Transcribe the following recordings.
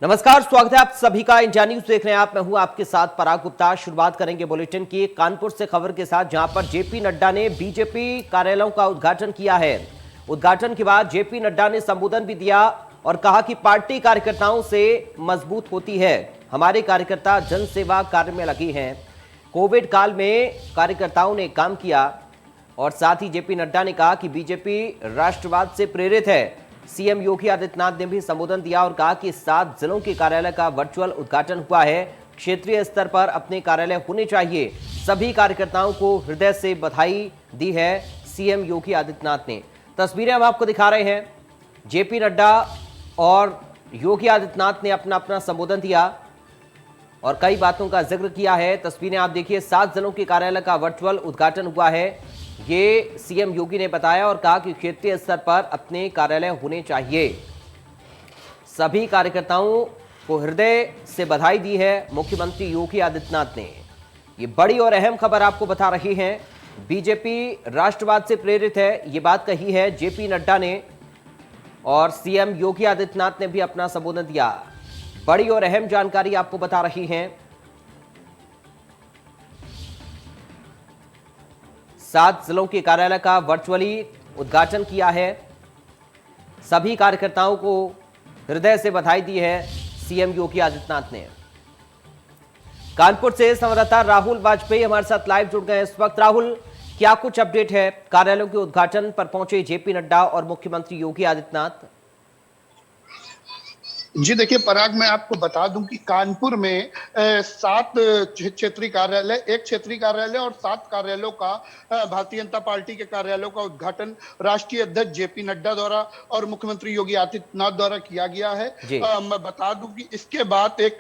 नमस्कार, स्वागत है आप सभी का। इंडिया न्यूज देख रहे हैं आप। मैं हूं आपके साथ पराग गुप्ता। शुरुआत करेंगे बुलेटिन की कानपुर से खबर के साथ, जहां पर जेपी नड्डा ने बीजेपी कार्यालयों का उद्घाटन किया है। उद्घाटन के बाद जेपी नड्डा ने संबोधन भी दिया और कहा कि पार्टी कार्यकर्ताओं से मजबूत होती है। हमारे कार्यकर्ता जनसेवा कार्य में लगे हैं। कोविड काल में कार्यकर्ताओं ने काम किया और साथ ही जेपी नड्डा ने कहा कि बीजेपी राष्ट्रवाद से प्रेरित है। सीएम योगी आदित्यनाथ ने भी संबोधन दिया और कहा कि 7 जिलों के कार्यालय का वर्चुअल उद्घाटन हुआ है। क्षेत्रीय स्तर पर अपने कार्यालय होने चाहिए। सभी कार्यकर्ताओं को हृदय से बधाई दी है सीएम योगी आदित्यनाथ ने। तस्वीरें हम आपको दिखा रहे हैं। जेपी नड्डा और योगी आदित्यनाथ ने अपना अपना संबोधन दिया और कई बातों का जिक्र किया है। तस्वीरें आप देखिए, 7 जिलों के कार्यालय का वर्चुअल उद्घाटन हुआ है, ये सीएम योगी ने बताया और कहा कि क्षेत्रीय स्तर पर अपने कार्यालय होने चाहिए। सभी कार्यकर्ताओं को हृदय से बधाई दी है मुख्यमंत्री योगी आदित्यनाथ ने। ये बड़ी और अहम खबर आपको बता रही हैं। बीजेपी राष्ट्रवाद से प्रेरित है, ये बात कही है जेपी नड्डा ने और सीएम योगी आदित्यनाथ ने भी अपना संबोधन दिया। बड़ी और अहम जानकारी आपको बता रही हैं। 7 जिलों के कार्यालय का वर्चुअली उद्घाटन किया है। सभी कार्यकर्ताओं को हृदय से बधाई दी है सीएम योगी आदित्यनाथ ने। कानपुर से संवाददाता राहुल वाजपेयी हमारे साथ लाइव जुड़ गए इस वक्त। राहुल, क्या कुछ अपडेट है? कार्यालयों के उद्घाटन पर पहुंचे जेपी नड्डा और मुख्यमंत्री योगी आदित्यनाथ। जी देखिए पराग, मैं आपको बता दूं कि कानपुर में 7 क्षेत्रीय कार्यालय, एक क्षेत्रीय कार्यालय और 7 कार्यालयों का भारतीय जनता पार्टी के कार्यालयों का उद्घाटन राष्ट्रीय अध्यक्ष जेपी नड्डा द्वारा और मुख्यमंत्री योगी आदित्यनाथ द्वारा किया गया है। मैं बता दूं कि इसके बाद एक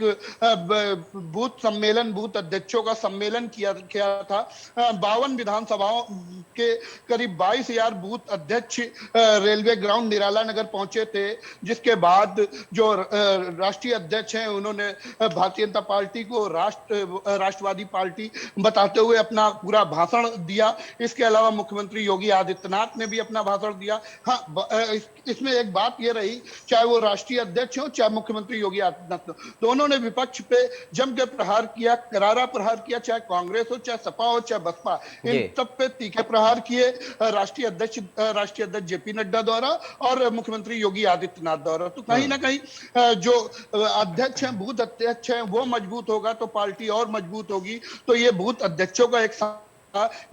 बूथ सम्मेलन, बूथ अध्यक्षों का सम्मेलन किया था। 52 विधानसभाओं के करीब 22,000 बूथ अध्यक्ष रेलवे ग्राउंड निराला नगर पहुंचे थे, जिसके बाद जो राष्ट्रीय अध्यक्ष हैं उन्होंने भारतीय जनता पार्टी को राष्ट्रवादी पार्टी बताते हुए अपना पूरा भाषण दिया। इसके अलावा मुख्यमंत्री योगी आदित्यनाथ ने भी अपना भाषण दिया। हाँ, इसमें एक बात ये रही, चाहे वो राष्ट्रीय अध्यक्ष हो चाहे मुख्यमंत्री योगी आदित्यनाथ, दोनों ने विपक्ष पे जम के प्रहार किया, करारा प्रहार किया। चाहे कांग्रेस हो, चाहे सपा हो, चाहे बसपा, इन सब पे तीखे प्रहार किए राष्ट्रीय अध्यक्ष जेपी नड्डा द्वारा और मुख्यमंत्री योगी आदित्यनाथ द्वारा। तो कहीं ना कहीं जो अध्यक्ष हैं, बूथ अध्यक्ष हैं, वो मजबूत होगा तो पार्टी और मजबूत होगी। तो ये बूथ अध्यक्षों का एक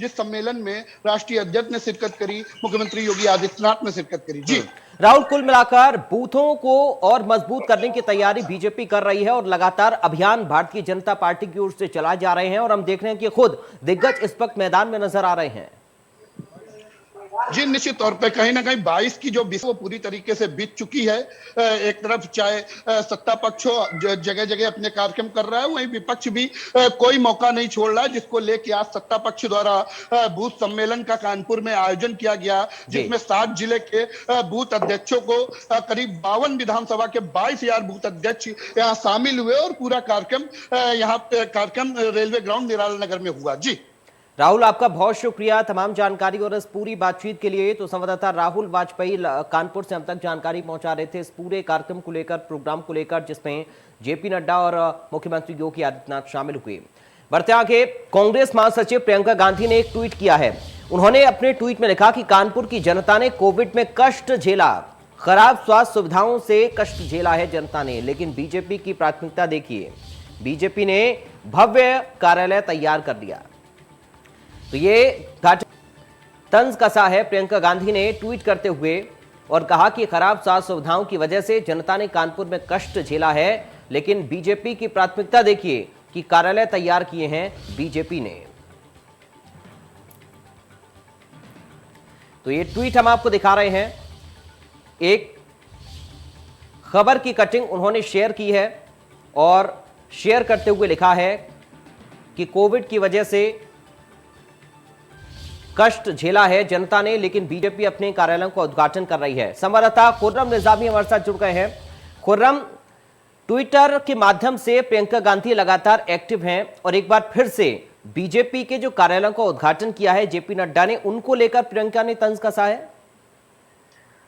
जिस सम्मेलन में राष्ट्रीय अध्यक्ष ने शिरकत करी, मुख्यमंत्री योगी आदित्यनाथ ने शिरकत करी। जी राहुल, कुल मिलाकर बूथों को और मजबूत करने की तैयारी बीजेपी कर रही है और लगातार अभियान भारतीय जनता पार्टी की ओर से चलाए जा रहे हैं और हम देख रहे हैं कि खुद दिग्गज इस वक्त मैदान में नजर आ रहे हैं। जी निश्चित तौर पे कहीं ना कहीं 22 की जो वो पूरी तरीके से बीत चुकी है। एक तरफ चाहे सत्ता पक्ष हो, जगह जगह अपने कार्यक्रम कर रहा है, वहीं विपक्ष भी कोई मौका नहीं छोड़ रहा है, जिसको लेके आज सत्ता पक्ष द्वारा बूथ सम्मेलन का कानपुर में आयोजन किया गया, जिसमें 7 जिले के बूथ अध्यक्षों को करीब 52 विधानसभा के 22,000 बूथ अध्यक्ष यहाँ शामिल हुए और पूरा कार्यक्रम रेलवे ग्राउंड निराला नगर में हुआ। जी राहुल, आपका बहुत शुक्रिया तमाम जानकारी और इस पूरी बातचीत के लिए। तो संवाददाता राहुल वाजपेयी कानपुर से हम तक जानकारी पहुंचा रहे थे इस पूरे कार्यक्रम को लेकर, प्रोग्राम को लेकर, जिसमें जेपी नड्डा और मुख्यमंत्री योगी आदित्यनाथ शामिल हुए। बढ़ते आगे, कांग्रेस महासचिव प्रियंका गांधी ने एक ट्वीट किया है। उन्होंने अपने ट्वीट में लिखा कि कानपुर की जनता ने कोविड में कष्ट झेला, खराब स्वास्थ्य सुविधाओं से कष्ट झेला है जनता ने, लेकिन बीजेपी की प्राथमिकता देखिए, बीजेपी ने भव्य कार्यालय तैयार कर दिया। तो ये तंज कसा है प्रियंका गांधी ने ट्वीट करते हुए और कहा कि खराब स्वास्थ्य सुविधाओं की वजह से जनता ने कानपुर में कष्ट झेला है, लेकिन बीजेपी की प्राथमिकता देखिए कि कार्यालय तैयार किए हैं बीजेपी ने। तो ये ट्वीट हम आपको दिखा रहे हैं। एक खबर की कटिंग उन्होंने शेयर की है और शेयर करते हुए लिखा है कि कोविड की वजह से कष्ट झेला है जनता ने, लेकिन बीजेपी अपने कार्यालयों का उद्घाटन कर रही है। संवाददाता खुर्रम निजामी हमारे साथ जुड़ गए हैं। खुर्रम, ट्विटर के माध्यम से प्रियंका गांधी लगातार एक्टिव हैं और एक बार फिर से बीजेपी के जो कार्यालयों का उद्घाटन किया है जेपी नड्डा ने, उनको लेकर प्रियंका ने तंज कसा है।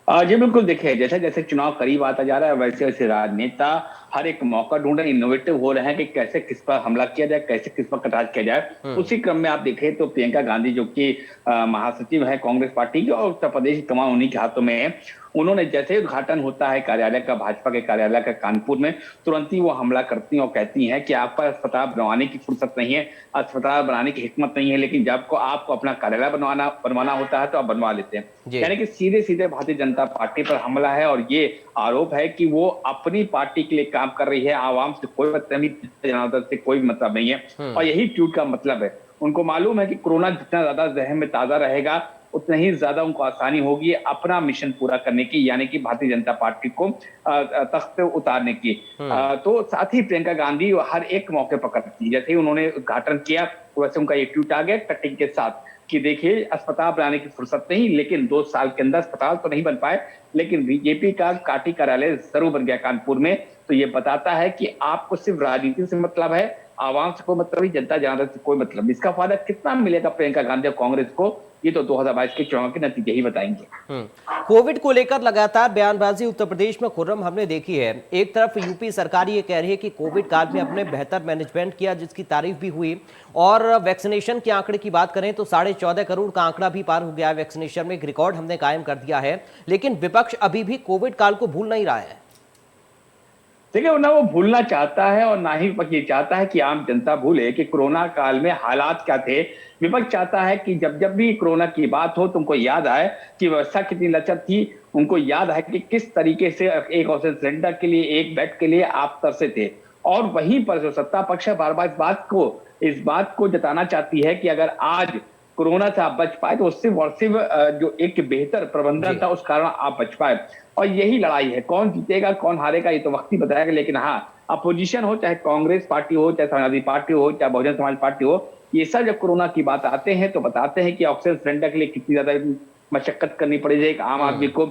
जी बिल्कुल, देखिए जैसे जैसे चुनाव करीब आता जा रहा है वैसे वैसे राजनेता हर एक मौका ढूंढ रहे हैं, इनोवेटिव हो रहे हैं कि कैसे किस पर हमला किया जाए, कैसे किस पर कटाक्ष किया जाए। उसी क्रम में आप देखें तो प्रियंका गांधी जो कि महासचिव है कांग्रेस पार्टी की और उत्तर प्रदेश की कमान उन्हीं के हाथों में है, उन्होंने जैसे ही उद्घाटन होता है कार्यालय का, भाजपा के कार्यालय का कानपुर में, तुरंत ही वो हमला करती हैं और कहती हैं कि आप पर अस्पताल बनवाने की फुर्सत नहीं है, अस्पताल बनाने की हिम्मत नहीं है, लेकिन जब आपको अपना कार्यालय बनवाना होता है तो आप बनवा लेते हैं। यानी कि सीधे सीधे भारतीय जनता पार्टी पर हमला है और ये आरोप है कि वो अपनी पार्टी के लिए काम कर रही है, आवाम से कोई मतलब नहीं, जनार्दन से कोई मतलब नहीं है। और यही ट्वीट का मतलब है। उनको मालूम है कि कोरोना जितना ज्यादा जहन में ताजा रहेगा उतना ही ज्यादा उनको आसानी होगी अपना मिशन पूरा करने की, यानी कि भारतीय जनता पार्टी को तख्त पे उतारने की। तो साथ ही प्रियंका गांधी हर एक मौके पर करती है। जैसे ही उन्होंने उद्घाटन किया वैसे उनका एक ट्वीट आ गया कटिंग के साथ कि देखिए अस्पताल बनाने की फुर्सत नहीं, लेकिन 2 साल के अंदर अस्पताल तो नहीं बन पाए, लेकिन बीजेपी का काटी कार्यालय जरूर बन गया कानपुर में। तो ये बताता है कि आपको सिर्फ राजनीति से मतलब है, आवाम से कोई मतलब नहीं, जनता जनार्दन से कोई मतलब नहीं। इसका फायदा कितना मिलेगा प्रियंका गांधी और कांग्रेस को, ये तो 2022 के चुनाव के नतीजे ही बताएंगे। कोविड को लेकर लगातार बयानबाजी उत्तर प्रदेश में खुर्रम हमने देखी है। एक तरफ यूपी सरकार ये कह रही है कि कोविड काल में अपने बेहतर मैनेजमेंट किया, जिसकी तारीफ भी हुई, और वैक्सीनेशन के आंकड़े की बात करें तो 14.5 करोड़ का आंकड़ा भी पार हो गया है। वैक्सीनेशन में एक रिकॉर्ड हमने कायम कर दिया है, लेकिन विपक्ष अभी भी कोविड काल को भूल नहीं रहा है। देखिए, ना वो भूलना चाहता है और ना ही विपक्ष ये चाहता है कि आम जनता भूले कि कोरोना काल में हालात क्या थे। विपक्ष चाहता है कि जब जब भी कोरोना की बात हो तुमको याद आए कि व्यवस्था कितनी लचर थी, उनको याद है कि किस तरीके से एक ऑक्सीजन सिलेंडर के लिए, एक बेड के लिए आप तरसे थे। और वहीं पर जो सत्ता पक्ष है बार बार इस बात को जताना चाहती है कि अगर आज कोरोना से आप बच पाए तो सिर्फ और सिर्फ जो एक बेहतर प्रबंधन था उस कारण आप बच पाए। और यही लड़ाई है, कौन जीतेगा कौन हारेगा ये तो वक्त ही बताएगा। लेकिन हाँ, अपोजिशन हो, चाहे कांग्रेस पार्टी हो, चाहे समाजवादी पार्टी हो, चाहे बहुजन समाज पार्टी हो, ये सब जब कोरोना की बात आते हैं तो बताते हैं कि ऑक्सीजन सिलेंडर के लिए कितनी ज्यादा मशक्कत करनी पड़ी एक आम आदमी को,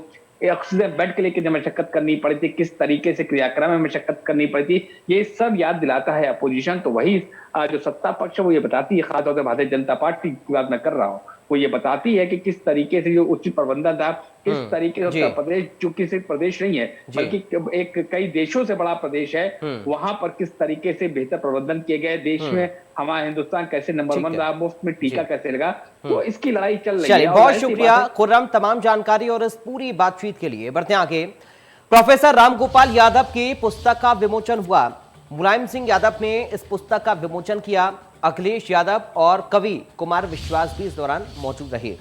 ऑक्सीजन बेड के लिए कितनी मशक्कत करनी पड़ी थी, किस तरीके से क्रियाक्रम में मशक्कत करनी पड़ी थी, ये सब याद दिलाता है अपोजिशन। तो वही जो सत्ता पक्ष है वो ये बताती है, खासतौर से भारतीय जनता पार्टी की बात मैं कर रहा हूँ, वो ये बताती है कि किस तरीके से जो उचित प्रबंधन था, किस तरीके से उत्तर प्रदेश, चूंकि सिर्फ प्रदेश नहीं है बल्कि एक कई देशों से बड़ा प्रदेश है, वहां पर किस तरीके से बेहतर प्रबंधन किए गए, देश में हमारा हिंदुस्तान कैसे नंबर 1 रहा, मुफ्त में टीका कैसे लगा, तो इसकी लड़ाई चल रही है। बहुत शुक्रिया खुर्रम तमाम जानकारी और इस पूरी बातचीत के लिए। बढ़ते आगे, प्रोफेसर रामगोपाल यादव की पुस्तक का विमोचन हुआ। मुलायम सिंह यादव ने इस पुस्तक का विमोचन किया। अखिलेश यादव और कवि कुमार विश्वास भी इस दौरान मौजूद रहे।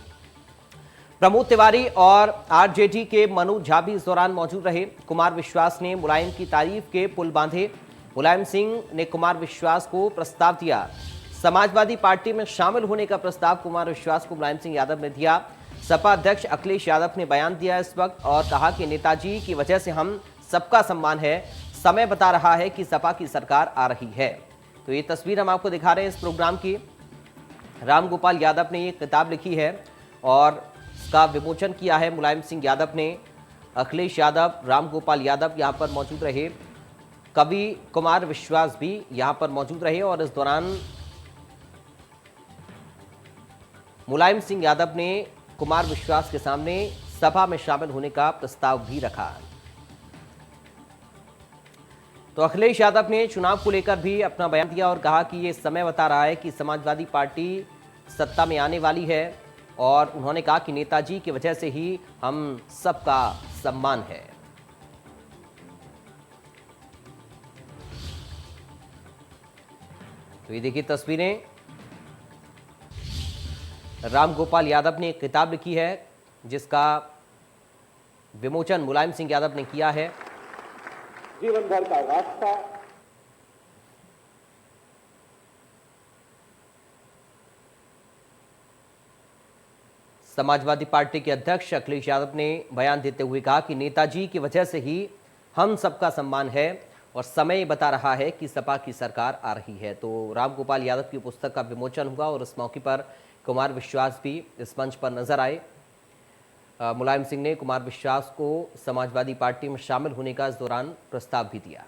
प्रमोद तिवारी और आरजेडी के मनोज झा भी इस दौरान मौजूद रहे। कुमार विश्वास ने मुलायम की तारीफ के पुल बांधे। मुलायम सिंह ने कुमार विश्वास को प्रस्ताव दिया। समाजवादी पार्टी में शामिल होने का प्रस्ताव कुमार विश्वास को मुलायम सिंह यादव ने दिया। सपा अध्यक्ष अखिलेश यादव ने बयान दिया इस वक्त और कहा कि नेताजी की वजह से हम सबका सम्मान है, समय बता रहा है कि सपा की सरकार आ रही है। तो ये तस्वीर हम आपको दिखा रहे हैं इस प्रोग्राम की। रामगोपाल यादव ने ये किताब लिखी है और इसका विमोचन किया है मुलायम सिंह यादव ने। अखिलेश यादव, रामगोपाल यादव यहाँ पर मौजूद रहे। कवि कुमार विश्वास भी यहाँ पर मौजूद रहे और इस दौरान मुलायम सिंह यादव ने कुमार विश्वास के सामने सभा में शामिल होने का प्रस्ताव भी रखा। तो अखिलेश यादव ने चुनाव को लेकर भी अपना बयान दिया और कहा कि ये समय बता रहा है कि समाजवादी पार्टी सत्ता में आने वाली है और उन्होंने कहा कि नेताजी की वजह से ही हम सबका सम्मान है। तो ये देखिए तस्वीरें, रामगोपाल यादव ने एक किताब लिखी है जिसका विमोचन मुलायम सिंह यादव ने किया है। जीवन भर का रास्ता, समाजवादी पार्टी के अध्यक्ष अखिलेश यादव ने बयान देते हुए कहा कि नेताजी की वजह से ही हम सबका सम्मान है और समय बता रहा है कि सपा की सरकार आ रही है। तो रामगोपाल यादव की पुस्तक का विमोचन हुआ और इस मौके पर कुमार विश्वास भी इस मंच पर नजर आए। मुलायम सिंह ने कुमार विश्वास को समाजवादी पार्टी में शामिल होने का इस दौरान प्रस्ताव भी दिया।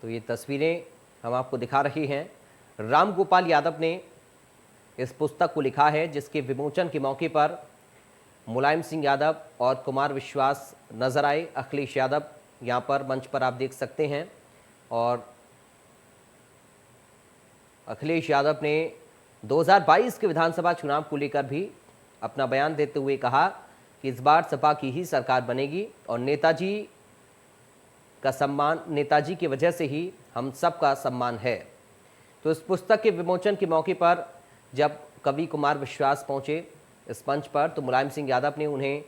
तो ये तस्वीरें हम आपको दिखा रहे हैं। रामगोपाल यादव ने इस पुस्तक को लिखा है, जिसके विमोचन के मौके पर मुलायम सिंह यादव और कुमार विश्वास नजर आए। अखिलेश यादव यहां पर मंच पर आप देख सकते हैं और अखिलेश यादव ने 2022 के विधानसभा चुनाव को लेकर भी अपना बयान देते हुए कहा कि इस बार सपा की ही सरकार बनेगी और नेताजी का सम्मान, नेताजी की वजह से ही हम सबका सम्मान है। तो इस पुस्तक के विमोचन के मौके पर जब कवि कुमार विश्वास पहुंचे इस मंच पर, तो मुलायम सिंह यादव ने उन्हें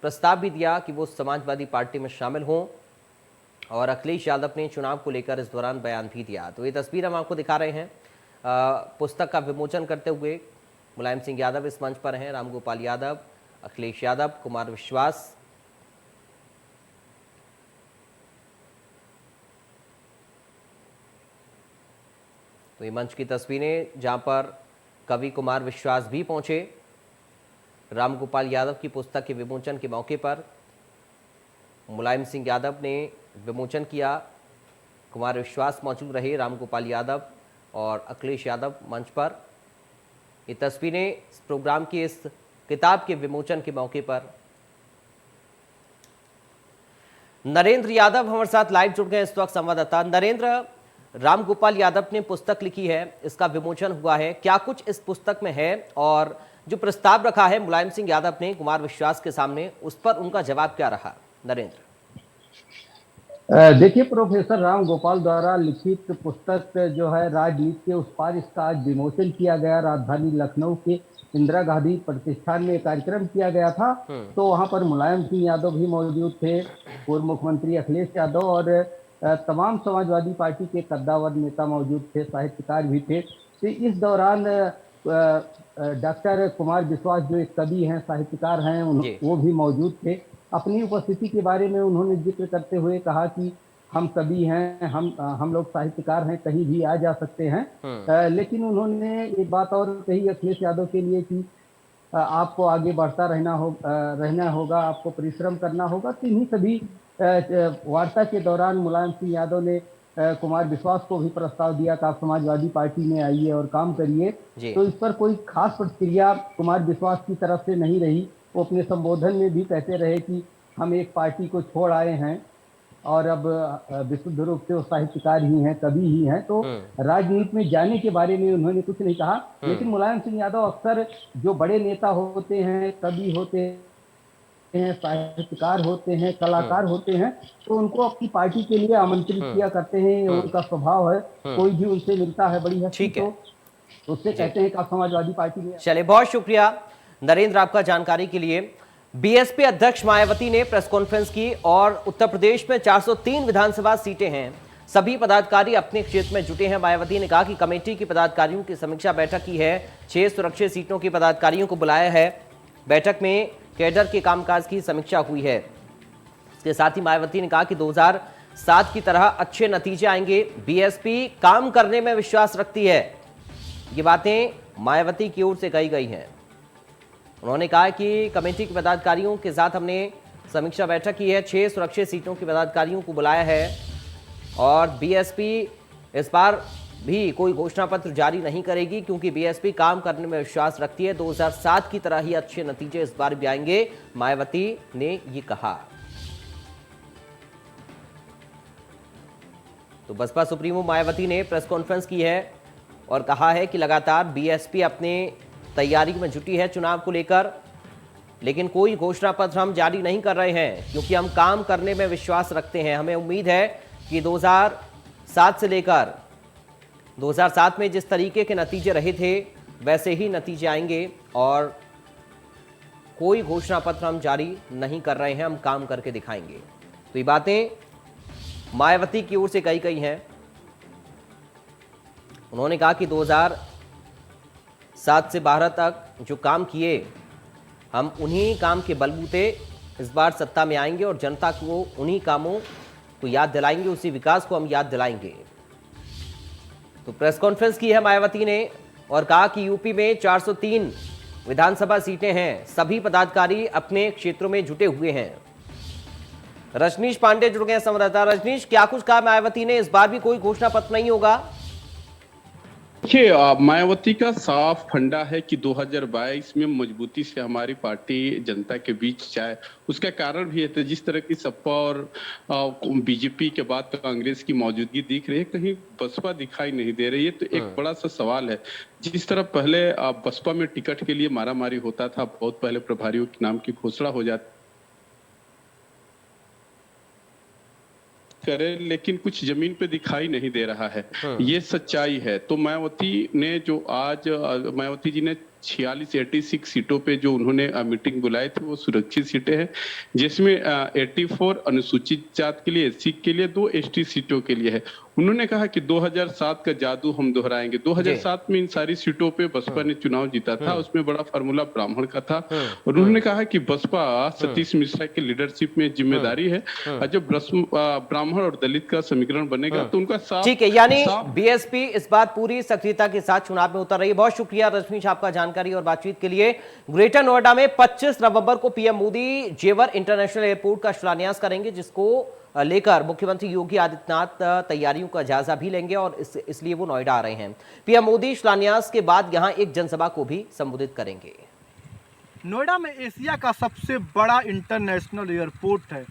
प्रस्ताव भी दिया कि वो समाजवादी पार्टी में शामिल हों और अखिलेश यादव ने चुनाव को लेकर इस दौरान बयान भी दिया। तो ये तस्वीर हम आपको दिखा रहे हैं। पुस्तक का विमोचन करते हुए मुलायम सिंह यादव इस मंच पर हैं, रामगोपाल यादव, अखिलेश यादव, कुमार विश्वास। तो ये मंच की तस्वीरें जहां पर कवि कुमार विश्वास भी पहुंचे रामगोपाल यादव की पुस्तक के विमोचन के मौके पर। मुलायम सिंह यादव ने विमोचन किया, कुमार विश्वास मौजूद रहे, रामगोपाल यादव और अखिलेश यादव मंच पर। ये तस्वीरें इस प्रोग्राम की इस किताब के विमोचन के मौके पर। नरेंद्र यादव हमारे साथ लाइव जुड़ गए इस वक्त, संवाददाता। नरेंद्र, रामगोपाल यादव ने पुस्तक लिखी है, इसका विमोचन हुआ है, क्या कुछ इस पुस्तक में है और जो प्रस्ताव रखा है मुलायम सिंह यादव ने कुमार विश्वास के सामने, उस पर उनका जवाब क्या रहा? नरेंद्र, देखिए, प्रोफेसर रामगोपाल द्वारा लिखित पुस्तक जो है राजनीति के उस पार, इसका आज विमोचन किया गया। राजधानी लखनऊ के इंदिरा गांधी प्रतिष्ठान में कार्यक्रम किया गया था। तो वहां पर मुलायम सिंह यादव भी मौजूद थे, पूर्व मुख्यमंत्री अखिलेश यादव और तमाम समाजवादी पार्टी के कद्दावर नेता मौजूद थे, साहित्यकार भी थे। तो इस दौरान डॉक्टर कुमार विश्वास जो एक कवि हैं, साहित्यकार हैं, वो भी मौजूद थे। अपनी उपस्थिति के बारे में उन्होंने जिक्र करते हुए कहा कि हम कवि हैं, हम लोग साहित्यकार हैं, कहीं भी आ जा सकते हैं। लेकिन उन्होंने एक बात और कही अखिलेश यादव के लिए कि आपको आगे बढ़ता रहना होगा, आपको परिश्रम करना होगा। तो इन्हीं सभी वार्ता के दौरान मुलायम सिंह यादव ने कुमार विश्वास को भी प्रस्ताव दिया कि आप समाजवादी पार्टी में आइए और काम करिए। तो इस पर कोई खास प्रतिक्रिया कुमार विश्वास की तरफ से नहीं रही। वो अपने संबोधन में भी कहते रहे कि हम एक पार्टी को छोड़ आए हैं और अब विशुद्ध रूप से वो साहित्यकार ही हैं, कवि ही हैं। तो राजनीति में जाने के बारे में उन्होंने कुछ नहीं कहा। लेकिन मुलायम सिंह यादव अक्सर जो बड़े नेता होते हैं, कवि होते हैं, साहित्यकार होते हैं, कलाकार होते हैं, तो उनको अपनी पार्टी के लिए आमंत्रित किया करते हैं। उनका स्वभाव है, कोई भी उनसे मिलता है बड़ी हस्ती तो उससे कहते हैं कि आप समाजवादी पार्टी में। चलिए, बहुत शुक्रिया नरेंद्र आपका जानकारी के लिए। बीएसपी अध्यक्ष मायावती ने प्रेस कॉन्फ्रेंस की और उत्तर प्रदेश में 403 विधानसभा सीटें हैं, सभी पदाधिकारी अपने क्षेत्र में जुटे हैं। मायावती ने कहा कि कमेटी की पदाधिकारियों की समीक्षा बैठक की है, 6 सुरक्षित सीटों के पदाधिकारियों को बुलाया है। बैठक में कैडर के कामकाज की समीक्षा हुई है। इसके साथ ही मायावती ने कहा कि 2007 की तरह अच्छे नतीजे आएंगे, बीएसपी काम करने में विश्वास रखती है। ये बातें मायावती की ओर से कही गई हैं। उन्होंने कहा कि कमेटी के पदाधिकारियों के साथ हमने समीक्षा बैठक की है, 6 सुरक्षित सीटों के पदाधिकारियों को बुलाया है और बीएसपी इस बार भी कोई घोषणा पत्र जारी नहीं करेगी क्योंकि बीएसपी काम करने में विश्वास रखती है। 2007 की तरह ही अच्छे नतीजे इस बार भी आएंगे, मायावती ने ये कहा। तो बसपा सुप्रीमो मायावती ने प्रेस कॉन्फ्रेंस की है और कहा है कि लगातार बीएसपी अपने तैयारी में जुटी है चुनाव को लेकर, लेकिन कोई घोषणा पत्र हम जारी नहीं कर रहे हैं क्योंकि हम काम करने में विश्वास रखते हैं। हमें उम्मीद है कि 2007 से लेकर 2007 में जिस तरीके के नतीजे रहे थे वैसे ही नतीजे आएंगे और कोई घोषणा पत्र हम जारी नहीं कर रहे हैं, हम काम करके दिखाएंगे। तो ये बातें मायावती की ओर से कही गई हैं। उन्होंने कहा कि 2007 से 12 तक जो काम किए हम उन्हीं काम के बलबूते इस बार सत्ता में आएंगे और जनता को उन्हीं कामों को याद दिलाएंगे, उसी विकास को हम याद दिलाएंगे। तो प्रेस कॉन्फ्रेंस की है मायावती ने और कहा कि यूपी में 403 विधानसभा सीटें हैं, सभी पदाधिकारी अपने क्षेत्रों में जुटे हुए हैं। रजनीश पांडे जुड़ गए संवाददाता। रजनीश, क्या कुछ कहा मायावती ने, इस बार भी कोई घोषणा पत्र नहीं होगा? देखिए, मायावती का साफ फंडा है कि 2022 में मजबूती से हमारी पार्टी जनता के बीच जाए। उसका कारण भी है तो जिस तरह की सपा और बीजेपी के बाद कांग्रेस की मौजूदगी दिख रही है, कहीं बसपा दिखाई नहीं दे रही है। तो एक बड़ा सा सवाल है, जिस तरह पहले बसपा में टिकट के लिए मारामारी होता था, बहुत पहले प्रभारियों के नाम की घोषणा हो जाती करे, लेकिन कुछ जमीन पे दिखाई नहीं दे रहा है। ये सच्चाई है। तो मायावती ने जो आज मायावती जी ने 86 सीटों पे जो उन्होंने मीटिंग बुलाई थी, वो सुरक्षित सीटें हैं, जिसमें 84 अनुसूचित जात के लिए, एससी के लिए, 2 एसटी सीटों के लिए है। उन्होंने कहा कि 2007 का जादू हम दोहराएंगे। 2007 में इन सारी सीटों पे बसपा ने चुनाव जीता था, उसमें बड़ा फार्मूला ब्राह्मण का था। और उन्होंने कहा कि बसपा सतीश मिश्रा की लीडरशिप में जिम्मेदारी है, और जब ब्राह्मण और दलित का समीकरण बनेगा तो उनका साफ, ठीक है, यानी बीएसपी इस बात पूरी सक्रियता के साथ चुनाव में उतर रही है। बहुत शुक्रिया रजनीश आपका जानकारी और बातचीत के लिए। ग्रेटर नोएडा में 25 नवंबर को पीएम मोदी जेवर इंटरनेशनल एयरपोर्ट का शिलान्यास करेंगे, जिसको लेकर मुख्यमंत्री योगी आदित्यनाथ तैयारियों का जायजा भी लेंगे और इसलिए वो नोएडा आ रहे हैं। पीएम मोदी शिलान्यास के बाद यहां एक जनसभा को भी संबोधित करेंगे। नोएडा में एशिया का सबसे बड़ा इंटरनेशनल एयरपोर्ट है,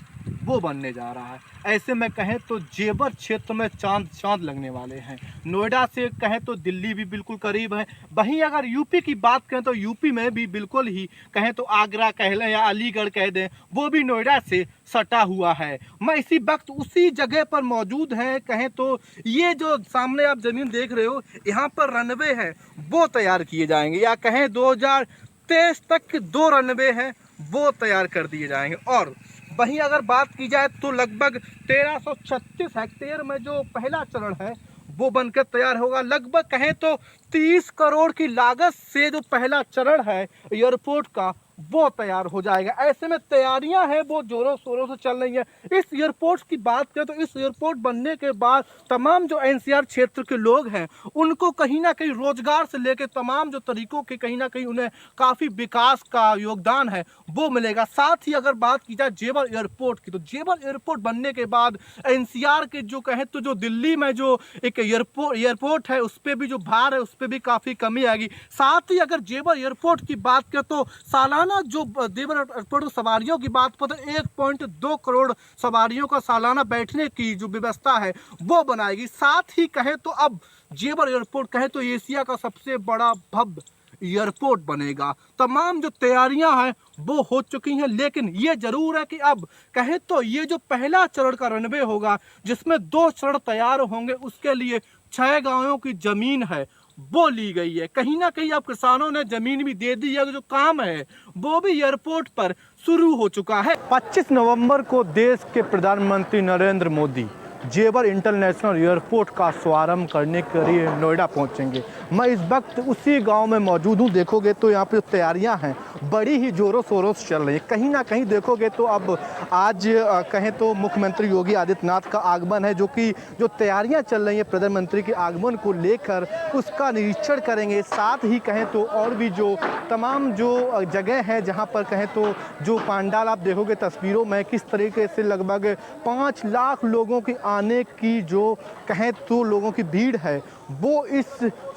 वो बनने जा रहा है। ऐसे में कहें तो जेवर क्षेत्र में चांद लगने वाले हैं। नोएडा से कहें तो दिल्ली भी बिल्कुल करीब है। वहीं अगर यूपी की बात करें तो यूपी में भी बिल्कुल ही कहें तो आगरा कह लें या अलीगढ़ कह दें, वो भी नोएडा से सटा हुआ है। मैं इसी वक्त उसी जगह पर मौजूद है। कहें तो ये जो सामने आप जमीन देख रहे हो, यहाँ पर रनवे है, वो तैयार किए जाएंगे, या कहें 2023 तक 2 रनवे हैं, वो तैयार कर दिए जाएंगे। और वहीं अगर बात की जाए तो लगभग 1336 हेक्टेयर में जो पहला चरण है वो बनकर तैयार होगा। लगभग कहें तो 30 करोड़ की लागत से जो पहला चरण है एयरपोर्ट का, वो तैयार हो जाएगा। ऐसे में तैयारियां हैं वो जोरों शोरों से चल रही हैं। इस एयरपोर्ट की बात करें तो इस एयरपोर्ट बनने के बाद तमाम जो एनसीआर क्षेत्र के लोग हैं उनको कहीं ना कहीं रोजगार से लेकर तमाम जो तरीकों के कहीं ना कहीं उन्हें काफ़ी विकास का योगदान है वो मिलेगा। साथ ही अगर बात की जाए जेवर एयरपोर्ट की, तो जेवर एयरपोर्ट बनने के बाद एनसीआर के जो कहें तो जो दिल्ली में जो एक एयरपोर्ट है उस पर भी जो भार है उस पर भी काफ़ी कमी आएगी। साथ ही अगर जेवर एयरपोर्ट की बात करें तो सालाना जो जेवर एयरपोर्ट सवारियों की बात पर 1.2 करोड़ सवारियों का सालाना बैठने की जो व्यवस्था है वो बनाएगी। साथ ही कहें तो अब जेवर एयरपोर्ट कहें तो एशिया का सबसे बड़ा भव्य एयरपोर्ट बनेगा। तमाम जो तैयारियां हैं वो हो चुकी हैं, लेकिन ये जरूर है कि अब कहें तो ये जो पहला चरण का रनवे होगा जिसमें 2 चरण तैयार होंगे, उसके लिए 6 गांवों की जमीन है वो ली गई है। कहीं ना कहीं अब किसानों ने जमीन भी दे दी है, जो काम है वो भी एयरपोर्ट पर शुरू हो चुका है। 25 नवंबर को देश के प्रधानमंत्री नरेंद्र मोदी जेवर इंटरनेशनल एयरपोर्ट का शुभारंभ करने के लिए नोएडा पहुंचेंगे। मैं इस वक्त उसी गांव में मौजूद हूं। देखोगे तो यहाँ पे तैयारियां हैं बड़ी ही जोरों शोरों से चल रही है। कहीं ना कहीं देखोगे तो अब आज कहें तो मुख्यमंत्री योगी आदित्यनाथ का आगमन है, जो कि जो तैयारियां चल रही हैं प्रधानमंत्री के आगमन को लेकर उसका निरीक्षण करेंगे। साथ ही कहें तो और भी जो तमाम जो जगह है जहाँ पर कहें तो जो पंडाल आप देखोगे तस्वीरों में किस तरीके से लगभग 5 लाख लोगों की आने की जो कहें तो लोगों की भीड़ है वो इस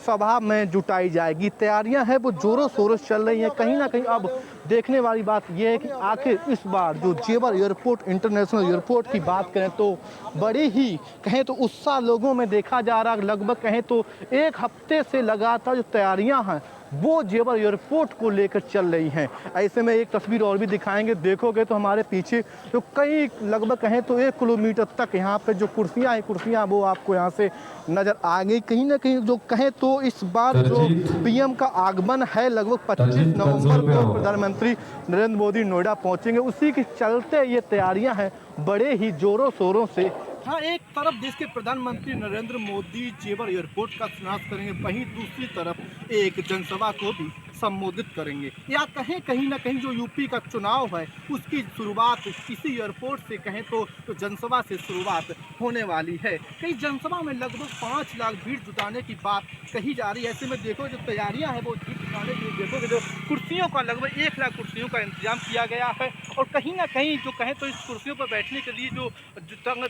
सभा में जुटाई जाएगी। तैयारियां हैं वो जोरों शोरों से चल रही हैं। कहीं ना कहीं अब देखने वाली बात यह है कि आखिर इस बार जो जेवर एयरपोर्ट इंटरनेशनल एयरपोर्ट की बात करें तो बड़ी ही कहें तो उत्साह लोगों में देखा जा रहा है। लगभग कहें तो 1 हफ्ते से लगातार जो तैयारियां हैं वो जेवर एयरपोर्ट को लेकर चल रही हैं। ऐसे में एक तस्वीर और भी दिखाएंगे। देखोगे तो हमारे पीछे जो कई लगभग कहें तो 1 किलोमीटर तक यहाँ पे जो कुर्सियाँ वो आपको यहाँ से नज़र आ गई। कहीं ना कहीं जो कहें तो इस बार जो पीएम का आगमन है लगभग 25 नवंबर को प्रधानमंत्री नरेंद्र मोदी नोएडा पहुँचेंगे, उसी के चलते ये तैयारियाँ हैं बड़े ही जोरों शोरों से। हाँ, एक तरफ देश के प्रधानमंत्री नरेंद्र मोदी जेवर एयरपोर्ट का शिलान्यास करेंगे, वहीं दूसरी तरफ एक जनसभा को भी संबोधित करेंगे। या कहीं ना कहीं जो यूपी का चुनाव है उसकी शुरुआत इसी एयरपोर्ट से कहें तो जनसभा से शुरुआत होने वाली है। कई जनसभा में लगभग 5 लाख भीड़ जुटाने की बात कही जा रही है। ऐसे में देखो जो तैयारियां हैं वो भीड़ जुटाने के लिए देखोगे जो कुर्सियों का लगभग 1 लाख कुर्सियों का इंतजाम किया गया है। और कहीं ना कहीं जो कहें तो इस कुर्सियों पर बैठने के लिए जो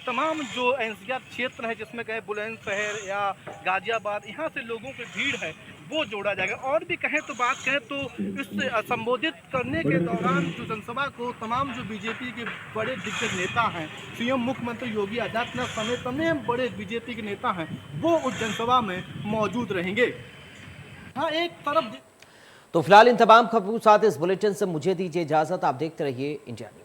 तमाम जो एनसीआर क्षेत्र है, जिसमें कहें बुलंदशहर या गाजियाबाद, यहाँ से लोगों की भीड़ है वो जोड़ा जाएगा। और भी कहें तो बात कहें तो इस संबोधित करने के दौरान जो जनसभा को तमाम जो बीजेपी के बड़े दिग्गज नेता हैं, सीएम मुख्यमंत्री योगी आदित्यनाथ समेत तमाम बड़े बीजेपी के नेता हैं, वो उस जनसभा में मौजूद रहेंगे। हाँ, एक तरफ तो फिलहाल इन तमाम खबरों के साथ इस बुलेटिन से मुझे दीजिए इजाजत। आप देखते रहिए इंडिया न्यूज।